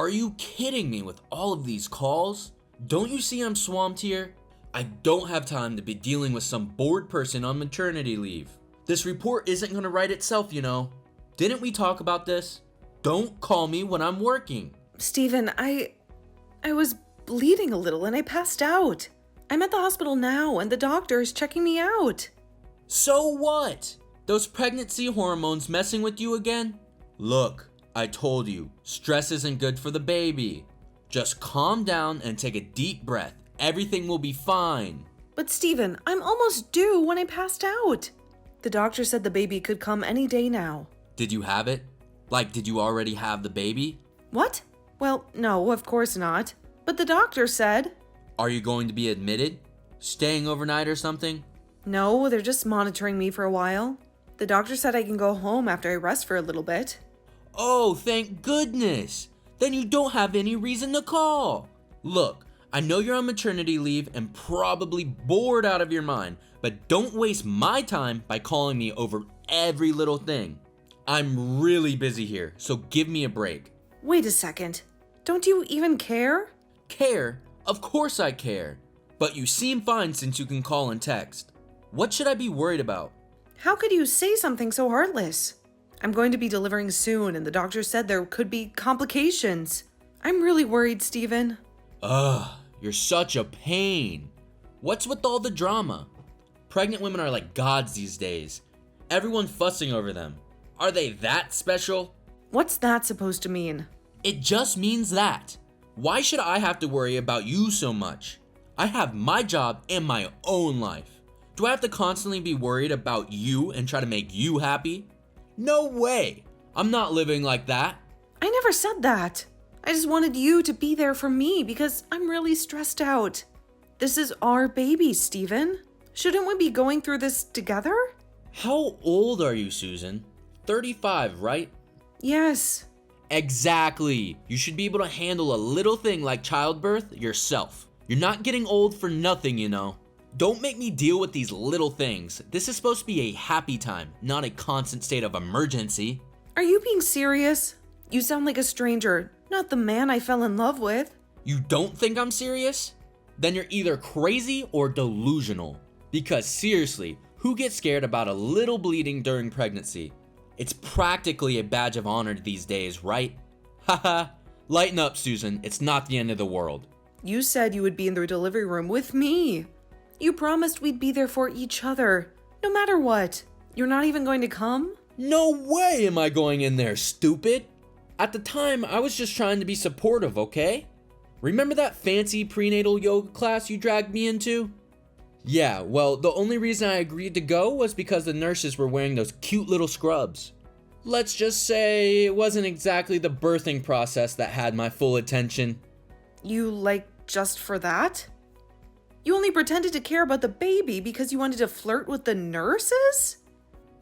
Are you kidding me with all of these calls? Don't you see I'm swamped here? I don't have time to be dealing with some bored person on maternity leave. This report isn't going to write itself, you know. Didn't we talk about this? Don't call me when I'm working. Steven, I was bleeding a little and I passed out. I'm at the hospital now and the doctor is checking me out. So what? Those pregnancy hormones messing with you again? Look, I told you, stress isn't good for the baby. Just calm down and take a deep breath. Everything will be fine. But Steven, I'm almost due when I passed out. The doctor said the baby could come any day now. Did you have it? Like, did you already have the baby? What? Well, no, of course not. But the doctor said... Are you going to be admitted? Staying overnight or something? No, they're just monitoring me for a while. The doctor said I can go home after I rest for a little bit. Oh, thank goodness. Then you don't have any reason to call. Look, I know you're on maternity leave and probably bored out of your mind, but don't waste my time by calling me over every little thing. I'm really busy here, so give me a break. Wait a second. Don't you even care? Care? Of course I care. But you seem fine since you can call and text. What should I be worried about? How could you say something so heartless? I'm going to be delivering soon and the doctor said there could be complications. I'm really worried, Steven. Ugh, you're such a pain. What's with all the drama? Pregnant women are like gods these days. Everyone's fussing over them. Are they that special? What's that supposed to mean? It just means that. Why should I have to worry about you so much? I have my job and my own life. Do I have to constantly be worried about you and try to make you happy? No way. I'm not living like that. I never said that. I just wanted you to be there for me because I'm really stressed out. This is our baby, Steven. Shouldn't we be going through this together? How old are you, Susan? 35, right? Yes. Exactly. You should be able to handle a little thing like childbirth yourself. You're not getting old for nothing, you know. Don't make me deal with these little things. This is supposed to be a happy time, not a constant state of emergency. Are you being serious? You sound like a stranger, not the man I fell in love with. You don't think I'm serious? Then you're either crazy or delusional. Because seriously, who gets scared about a little bleeding during pregnancy? It's practically a badge of honor these days, right? Haha, lighten up, Susan. It's not the end of the world. You said you would be in the delivery room with me. You promised we'd be there for each other, no matter what. You're not even going to come? No way am I going in there, stupid. At the time, I was just trying to be supportive, okay? Remember that fancy prenatal yoga class you dragged me into? Yeah, well, the only reason I agreed to go was because the nurses were wearing those cute little scrubs. Let's just say it wasn't exactly the birthing process that had my full attention. You, like, just for that? You only pretended to care about the baby because you wanted to flirt with the nurses?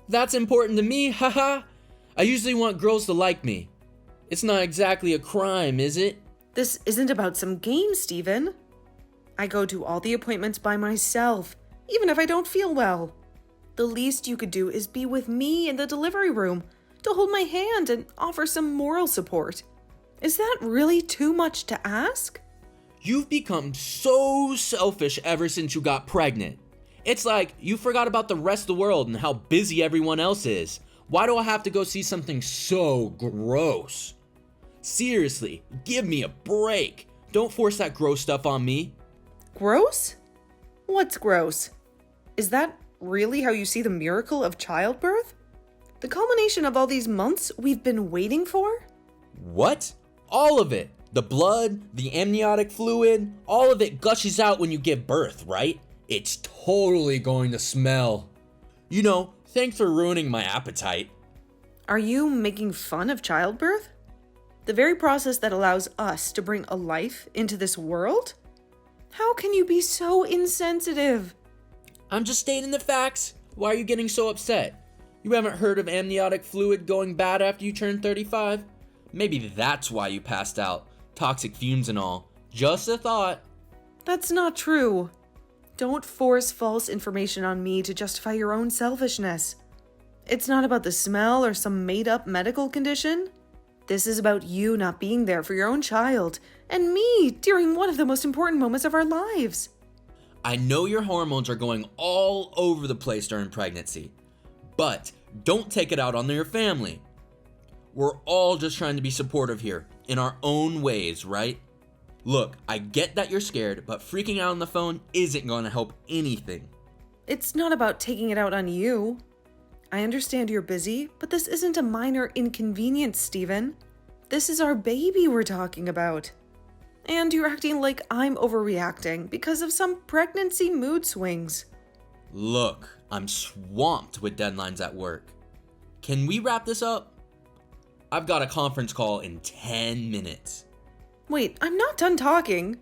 That's important to me, haha. I usually want girls to like me. It's not exactly a crime, is it? This isn't about some game, Steven. I go to all the appointments by myself, even if I don't feel well. The least you could do is be with me in the delivery room to hold my hand and offer some moral support. Is that really too much to ask? You've become so selfish ever since you got pregnant. It's like you forgot about the rest of the world and how busy everyone else is. Why do I have to go see something so gross? Seriously, give me a break. Don't force that gross stuff on me. Gross? What's gross? Is that really how you see the miracle of childbirth? The culmination of all these months we've been waiting for? What? All of it. The blood, the amniotic fluid, all of it gushes out when you give birth, right? It's totally going to smell. You know, thanks for ruining my appetite. Are you making fun of childbirth? The very process that allows us to bring a life into this world? How can you be so insensitive? I'm just stating the facts. Why are you getting so upset? You haven't heard of amniotic fluid going bad after you turn 35? Maybe that's why you passed out. Toxic fumes and all. Just a thought. That's not true. Don't force false information on me to justify your own selfishness. It's not about the smell or some made-up medical condition. This is about you not being there for your own child, and me during one of the most important moments of our lives. I know your hormones are going all over the place during pregnancy, but don't take it out on your family. We're all just trying to be supportive here, in our own ways, right? Look, I get that you're scared, but freaking out on the phone isn't going to help anything. It's not about taking it out on you. I understand you're busy, but this isn't a minor inconvenience, Stephen. This is our baby we're talking about. And you're acting like I'm overreacting because of some pregnancy mood swings. Look, I'm swamped with deadlines at work. Can we wrap this up? I've got a conference call in 10 minutes. Wait, I'm not done talking.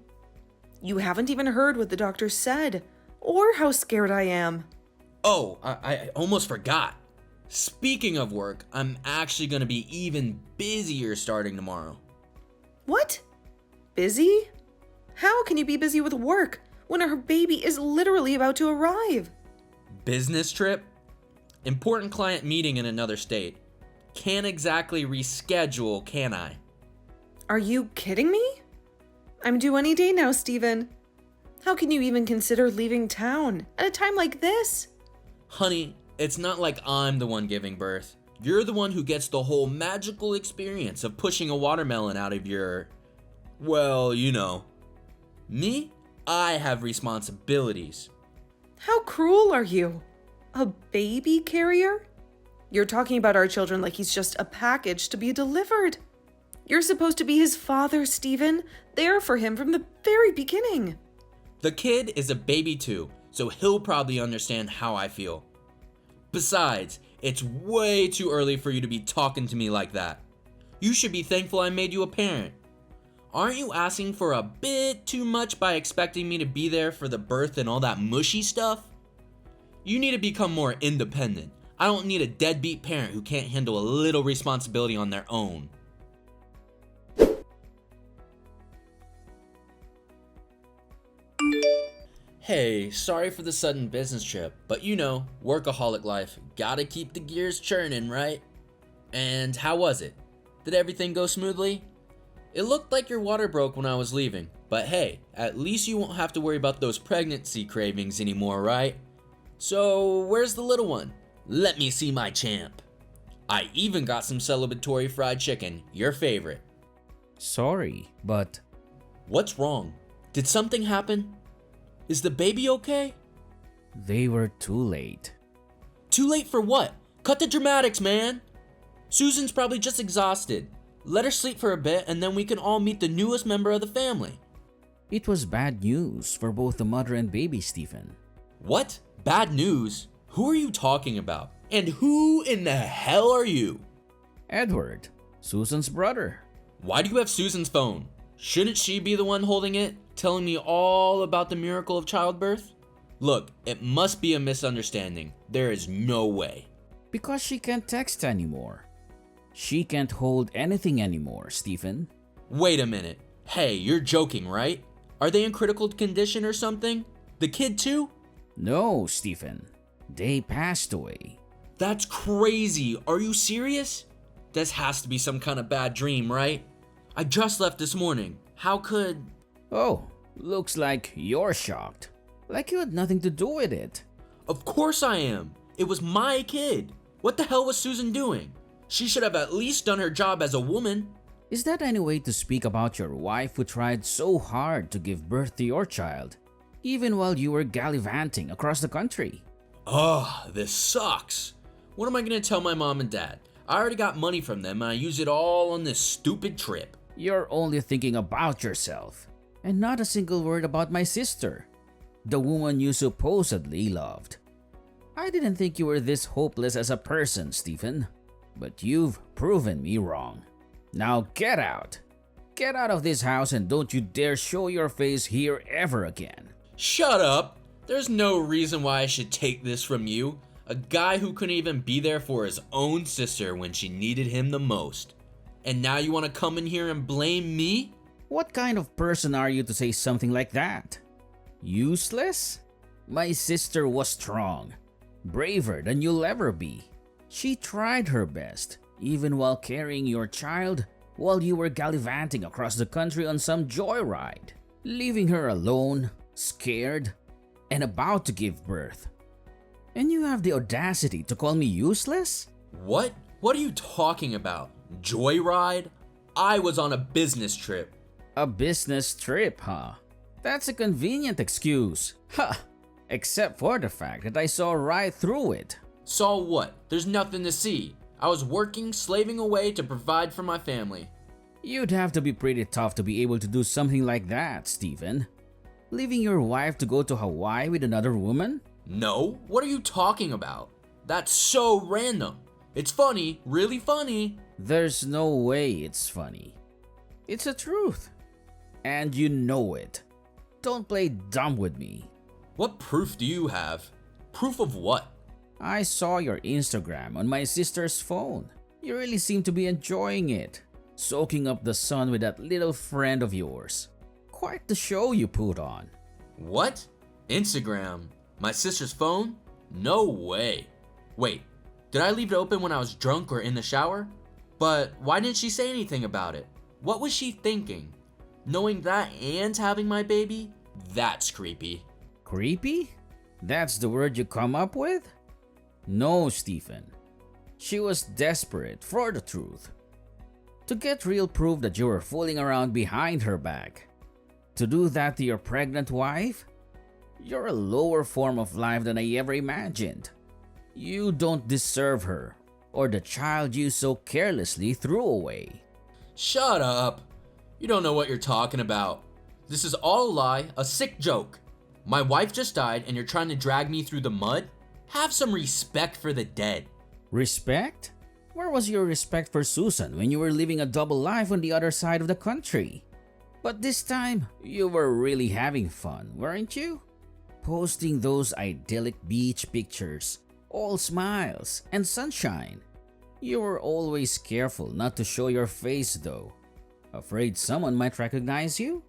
You haven't even heard what the doctor said, or how scared I am. Oh, I almost forgot. Speaking of work, I'm actually going to be even busier starting tomorrow. What? Busy? How can you be busy with work when our baby is literally about to arrive? Business trip? Important client meeting in another state. Can't exactly reschedule, can I? Are you kidding me? I'm due any day now, Stephen. How can you even consider leaving town at a time like this? Honey, it's not like I'm the one giving birth. You're the one who gets the whole magical experience of pushing a watermelon out of your... well, you know. Me? I have responsibilities. How cruel are you? A baby carrier? You're talking about our children like he's just a package to be delivered. You're supposed to be his father, Stephen, there for him from the very beginning. The kid is a baby too, so he'll probably understand how I feel. Besides, it's way too early for you to be talking to me like that. You should be thankful I made you a parent. Aren't you asking for a bit too much by expecting me to be there for the birth and all that mushy stuff? You need to become more independent. I don't need a deadbeat parent who can't handle a little responsibility on their own. Hey, sorry for the sudden business trip, but you know, workaholic life, gotta keep the gears churning, right? And how was it? Did everything go smoothly? It looked like your water broke when I was leaving, but hey, at least you won't have to worry about those pregnancy cravings anymore, right? So, where's the little one? Let me see my champ. I even got some celebratory fried chicken, your favorite. Sorry, but What's wrong? Did something happen? Is the baby okay? they were too late. Too late for what? Cut the dramatics, man! Susan's probably just exhausted. Let her sleep for a bit and then we can all meet the newest member of the family. It was bad news for both the mother and baby, Stephen. What? Bad news? Who are you talking about? And who in the hell are you? Edward, Susan's brother. Why do you have Susan's phone? Shouldn't she be the one holding it, telling me all about the miracle of childbirth? Look, it must be a misunderstanding. There is no way. Because she can't text anymore. She can't hold anything anymore, Stephen. Wait a minute. Hey, you're joking, right? Are they in critical condition or something? The kid too? No, Stephen. They passed away. That's crazy. Are you serious? This has to be some kind of bad dream, right? I just left this morning. How could... Oh, looks like you're shocked. Like you had nothing to do with it. Of course I am. It was my kid. What the hell was Susan doing? She should have at least done her job as a woman. Is that any way to speak about your wife who tried so hard to give birth to your child, even while you were gallivanting across the country? Ugh, this sucks. What am I gonna tell my mom and dad? I already got money from them and I use it all on this stupid trip. You're only thinking about yourself, and not a single word about my sister, the woman you supposedly loved. I didn't think you were this hopeless as a person, Stephen, but you've proven me wrong. Now get out. Get out of this house and don't you dare show your face here ever again. Shut up. There's no reason why I should take this from you. A guy who couldn't even be there for his own sister when she needed him the most. And now you want to come in here and blame me? What kind of person are you to say something like that? Useless? My sister was strong, braver than you'll ever be. She tried her best, even while carrying your child while you were gallivanting across the country on some joyride, leaving her alone, scared, and about to give birth. And you have the audacity to call me useless? What? What are you talking about? Joyride? I was on a business trip. A business trip, huh? That's a convenient excuse. Ha! Except for the fact that I saw right through it. Saw what? There's nothing to see. I was working, slaving away to provide for my family. You'd have to be pretty tough to be able to do something like that, Stephen. Leaving your wife to go to Hawaii with another woman? No, what are you talking about? That's so random. It's funny, really funny. There's no way it's funny. It's the truth. And you know it. Don't play dumb with me. What proof do you have? Proof of what? I saw your Instagram on my sister's phone. You really seem to be enjoying it. Soaking up the sun with that little friend of yours. Quite the show you put on. What? Instagram? My sister's phone? No way. Wait, did I leave it open when I was drunk or in the shower? But why didn't she say anything about it? What was she thinking? Knowing that and having my baby? That's creepy. Creepy? That's the word you come up with? No, Stephen. She was desperate for the truth. To get real proof that you were fooling around behind her back. To do that to your pregnant wife? You're a lower form of life than I ever imagined. You don't deserve her, or the child you so carelessly threw away. Shut up. You don't know what you're talking about. This is all a lie, a sick joke. My wife just died and you're trying to drag me through the mud? Have some respect for the dead. Respect? Where was your respect for Susan when you were living a double life on the other side of the country? But this time, you were really having fun, weren't you? Posting those idyllic beach pictures, all smiles and sunshine. You were always careful not to show your face though. Afraid someone might recognize you?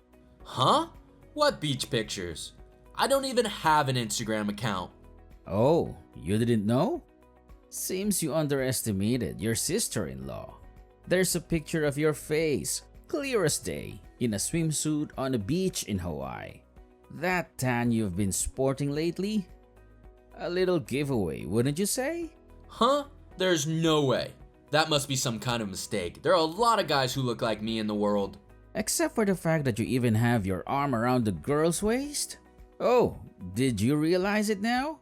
Huh? What beach pictures? I don't even have an Instagram account. Oh, you didn't know? Seems you underestimated your sister-in-law. There's a picture of your face, clear as day, in a swimsuit on a beach in Hawaii. That tan you've been sporting lately? A little giveaway, wouldn't you say? Huh? There's no way. That must be some kind of mistake. There are a lot of guys who look like me in the world. Except for the fact that you even have your arm around the girl's waist? Oh, did you realize it now?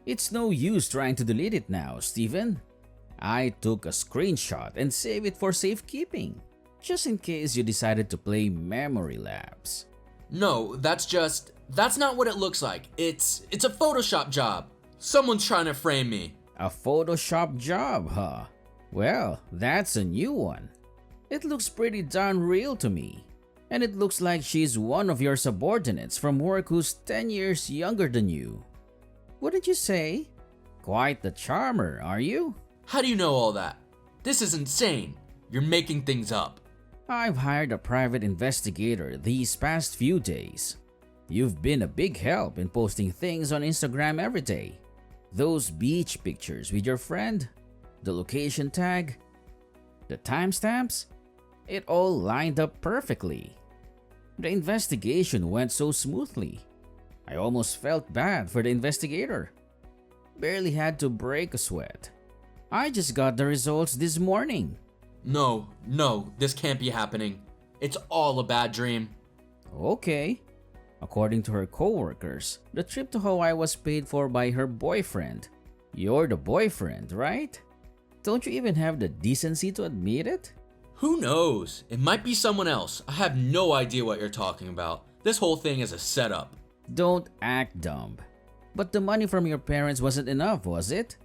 It's no use trying to delete it now, Stephen. I took a screenshot and saved it for safekeeping, just in case you decided to play memory lapse. No, that's not what it looks like. It's a Photoshop job. Someone's trying to frame me. A Photoshop job, huh? Well, that's a new one. It looks pretty darn real to me. And it looks like she's one of your subordinates from work who's 10 years younger than you. Wouldn't you say? Quite the charmer, are you? How do you know all that? This is insane. You're making things up. I've hired a private investigator these past few days. You've been a big help in posting things on Instagram every day. Those beach pictures with your friend, the location tag, the timestamps, it all lined up perfectly. The investigation went so smoothly. I almost felt bad for the investigator. Barely had to break a sweat. I just got the results this morning. No, this can't be happening. It's all a bad dream. Okay. According to her coworkers, the trip to Hawaii was paid for by her boyfriend. You're the boyfriend, right? Don't you even have the decency to admit it? Who knows? It might be someone else. I have no idea what you're talking about. This whole thing is a setup. Don't act dumb. But the money from your parents wasn't enough, was it?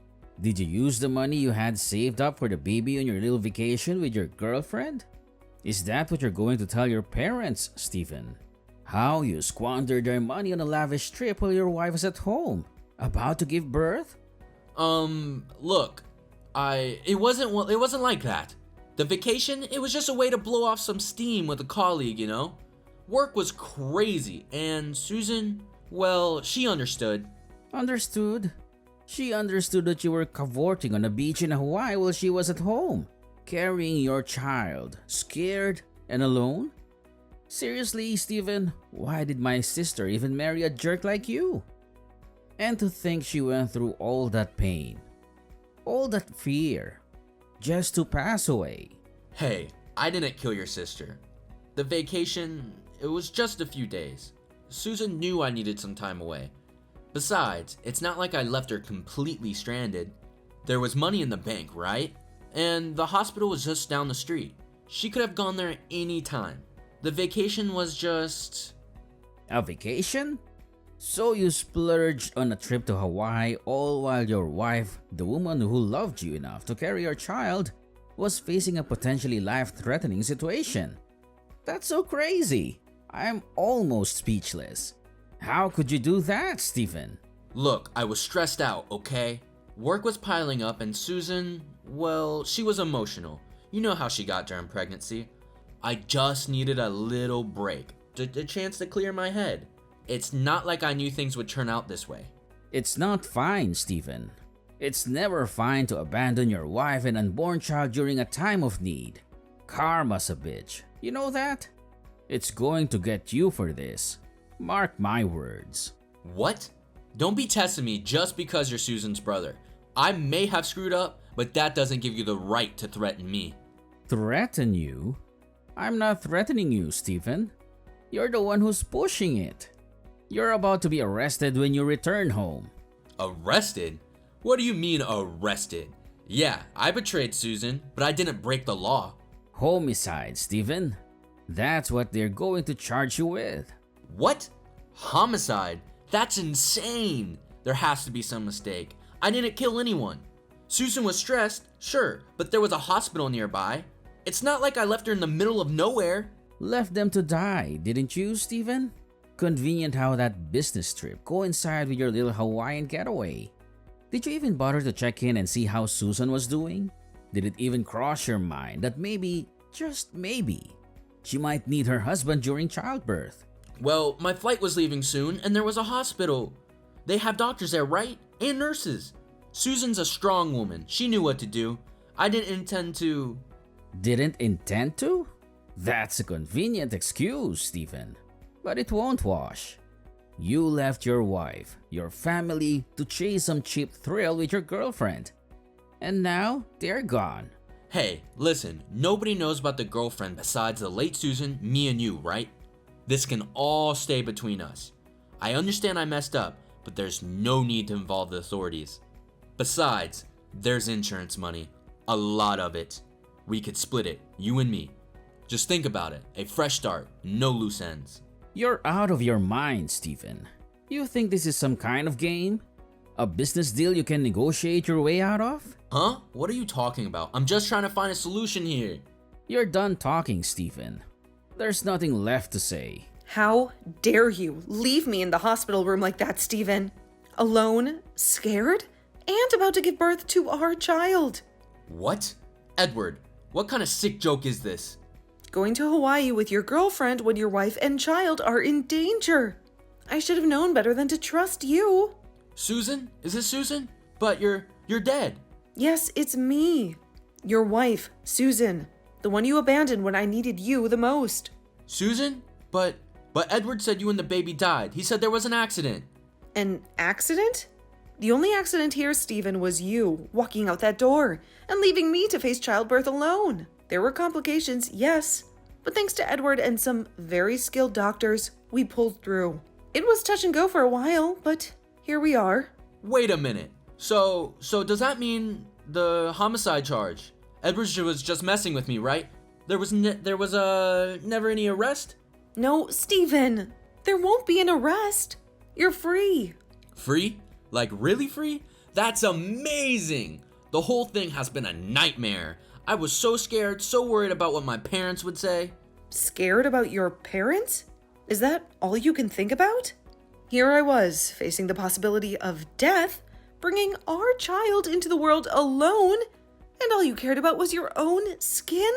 Did you use the money you had saved up for the baby on your little vacation with your girlfriend? Is that what you're going to tell your parents, Stephen? How you squandered their money on a lavish trip while your wife was at home, about to give birth? Look, it wasn't like that. The vacation, it was just a way to blow off some steam with a colleague, you know? Work was crazy, and Susan, well, she understood. Understood? She understood that you were cavorting on a beach in Hawaii while she was at home. Carrying your child, scared and alone? Seriously, Stephen, why did my sister even marry a jerk like you? And to think she went through all that pain, all that fear, just to pass away. Hey, I didn't kill your sister. The vacation, it was just a few days. Susan knew I needed some time away. Besides, it's not like I left her completely stranded. There was money in the bank, right? And the hospital was just down the street. She could have gone there any time. The vacation was just... A vacation? So you splurged on a trip to Hawaii all while your wife, the woman who loved you enough to carry your child, was facing a potentially life-threatening situation. That's so crazy. I'm almost speechless. How could you do that, Stephen? Look, I was stressed out, okay? Work was piling up and Susan, well, she was emotional. You know how she got during pregnancy. I just needed a little break, a chance to clear my head. It's not like I knew things would turn out this way. It's not fine, Stephen. It's never fine to abandon your wife and unborn child during a time of need. Karma's a bitch. You know that? It's going to get you for this. Mark my words. What? Don't be testing me just because you're Susan's brother. I may have screwed up, but that doesn't give you the right to threaten me. Threaten you? I'm not threatening you, Stephen. You're the one who's pushing it. You're about to be arrested when you return home. Arrested? What do you mean arrested? Yeah, I betrayed Susan, but I didn't break the law. Homicide, Stephen. That's what they're going to charge you with. What? Homicide? That's insane! There has to be some mistake. I didn't kill anyone. Susan was stressed, sure, but there was a hospital nearby. It's not like I left her in the middle of nowhere. Left them to die, didn't you, Stephen? Convenient how that business trip coincided with your little Hawaiian getaway. Did you even bother to check in and see how Susan was doing? Did it even cross your mind that maybe, just maybe, she might need her husband during childbirth? Well, my flight was leaving soon and there was a hospital. They have doctors there, right? And nurses. Susan's a strong woman. She knew what to do. I didn't intend to... Didn't intend to? That's a convenient excuse, Stephen. But it won't wash. You left your wife, your family, to chase some cheap thrill with your girlfriend. And now, they're gone. Hey, listen, nobody knows about the girlfriend besides the late Susan, me and you, right? This can all stay between us. I understand I messed up, but there's no need to involve the authorities. Besides, there's insurance money. A lot of it. We could split it, you and me. Just think about it. A fresh start, no loose ends. You're out of your mind, Stephen. You think this is some kind of game? A business deal you can negotiate your way out of? Huh? What are you talking about? I'm just trying to find a solution here. You're done talking, Stephen. There's nothing left to say. How dare you leave me in the hospital room like that, Stephen? Alone, scared, and about to give birth to our child. What? Edward, what kind of sick joke is this? Going to Hawaii with your girlfriend when your wife and child are in danger. I should have known better than to trust you. Susan? Is this Susan? But you're dead. Yes, it's me. Your wife, Susan. The one you abandoned when I needed you the most. Susan? But Edward said you and the baby died. He said there was an accident. An accident? The only accident here, Stephen, was you walking out that door and leaving me to face childbirth alone. There were complications, yes, but thanks to Edward and some very skilled doctors, we pulled through. It was touch and go for a while, but here we are. Wait a minute. So does that mean the homicide charge? Edward was just messing with me, right? There was never any arrest? No, Stephen, there won't be an arrest. You're free. Free? Like really free? That's amazing! The whole thing has been a nightmare. I was so scared, so worried about what my parents would say. Scared about your parents? Is that all you can think about? Here I was, facing the possibility of death, bringing our child into the world alone, and all you cared about was your own skin?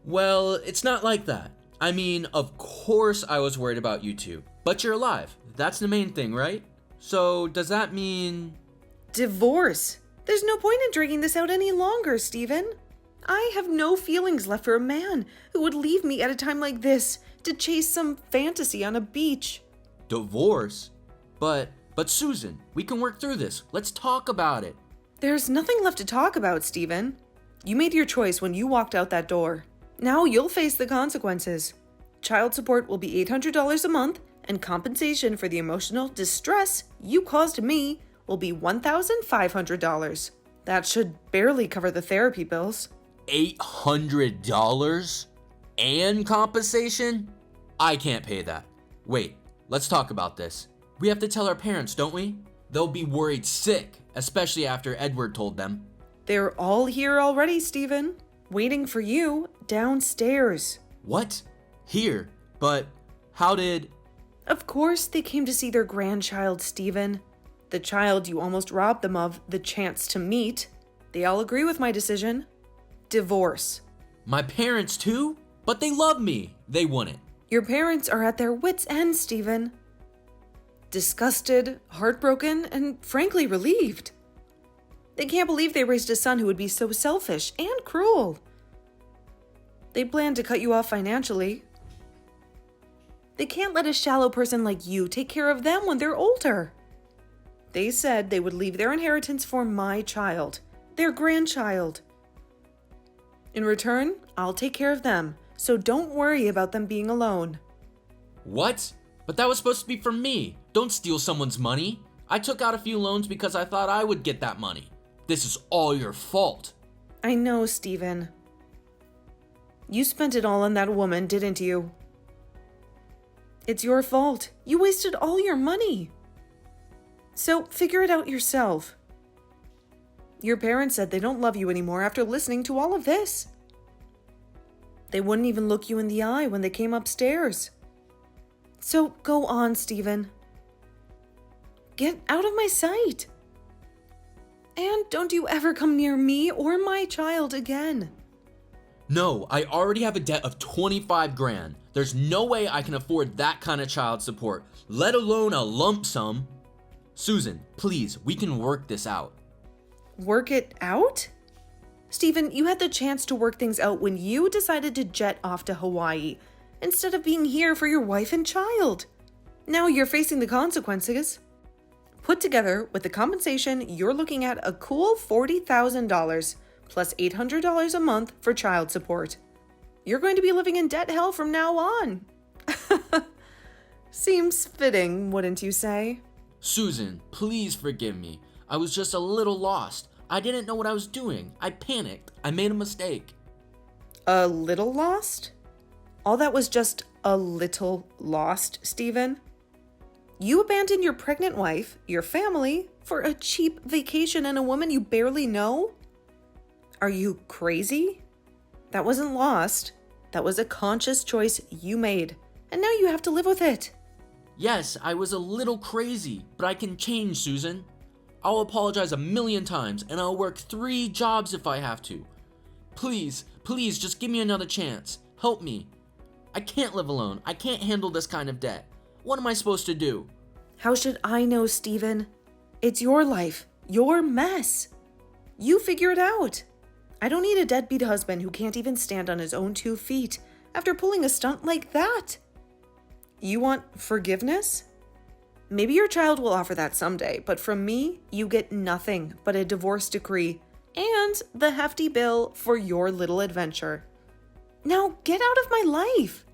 Well, it's not like that. I mean, of course I was worried about you two, but you're alive. That's the main thing, right? So, does that mean... Divorce. There's no point in dragging this out any longer, Stephen. I have no feelings left for a man who would leave me at a time like this to chase some fantasy on a beach. Divorce? But Susan, we can work through this. Let's talk about it. There's nothing left to talk about, Stephen. You made your choice when you walked out that door. Now you'll face the consequences. Child support will be $800 a month, and compensation for the emotional distress you caused me will be $1,500. That should barely cover the therapy bills. $800? And compensation? I can't pay that. Wait, let's talk about this. We have to tell our parents, don't we? They'll be worried sick, especially after Edward told them. They're all here already, Stephen. Waiting for you downstairs. What? Here? But how did... Of course they came to see their grandchild, Stephen. The child you almost robbed them of the chance to meet. They all agree with my decision. Divorce. My parents too? But they love me. They wouldn't. Your parents are at their wits' end, Stephen. Disgusted, heartbroken, and frankly relieved. They can't believe they raised a son who would be so selfish and cruel. They plan to cut you off financially. They can't let a shallow person like you take care of them when they're older. They said they would leave their inheritance for my child, their grandchild. In return, I'll take care of them, so don't worry about them being alone. What? But that was supposed to be for me. Don't steal someone's money. I took out a few loans because I thought I would get that money. This is all your fault. I know, Stephen. You spent it all on that woman, didn't you? It's your fault. You wasted all your money. So figure it out yourself. Your parents said they don't love you anymore after listening to all of this. They wouldn't even look you in the eye when they came upstairs. So go on, Stephen. Get out of my sight. And don't you ever come near me or my child again. No, I already have a debt of 25 grand. There's no way I can afford that kind of child support, let alone a lump sum. Susan, please, we can work this out. Work it out? Stephen, you had the chance to work things out when you decided to jet off to Hawaii instead of being here for your wife and child. Now you're facing the consequences. Put together with the compensation, you're looking at a cool $40,000 plus $800 a month for child support. You're going to be living in debt hell from now on. Seems fitting, wouldn't you say? Susan, please forgive me. I was just a little lost. I didn't know what I was doing. I panicked. I made a mistake. A little lost? All that was just a little lost, Stephen. You abandoned your pregnant wife, your family, for a cheap vacation and a woman you barely know? Are you crazy? That wasn't lost. That was a conscious choice you made, and now you have to live with it. Yes, I was a little crazy, but I can change, Susan. I'll apologize 1,000,000 times, and I'll work 3 jobs if I have to. Please, please, just give me another chance. Help me. I can't live alone. I can't handle this kind of debt. What am I supposed to do? How should I know, Stephen? It's your life, your mess. You figure it out. I don't need a deadbeat husband who can't even stand on his own 2 feet after pulling a stunt like that. You want forgiveness? Maybe your child will offer that someday, but from me, you get nothing but a divorce decree and the hefty bill for your little adventure. Now get out of my life.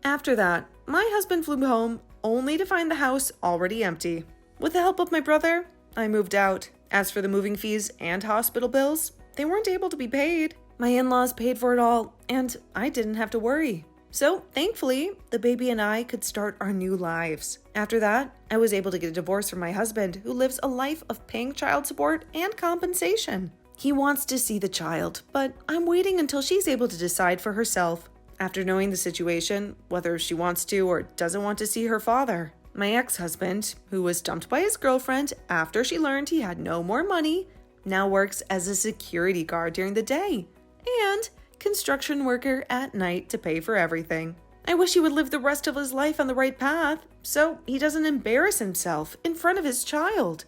After that, my husband flew home only to find the house already empty. With the help of my brother, I moved out. As for the moving fees and hospital bills, they weren't able to be paid. My in-laws paid for it all, and I didn't have to worry. So, thankfully, the baby and I could start our new lives. After that, I was able to get a divorce from my husband, who lives a life of paying child support and compensation. He wants to see the child, but I'm waiting until she's able to decide for herself. After knowing the situation, whether she wants to or doesn't want to see her father. My ex-husband, who was dumped by his girlfriend after she learned he had no more money, now works as a security guard during the day and construction worker at night to pay for everything. I wish he would live the rest of his life on the right path so he doesn't embarrass himself in front of his child.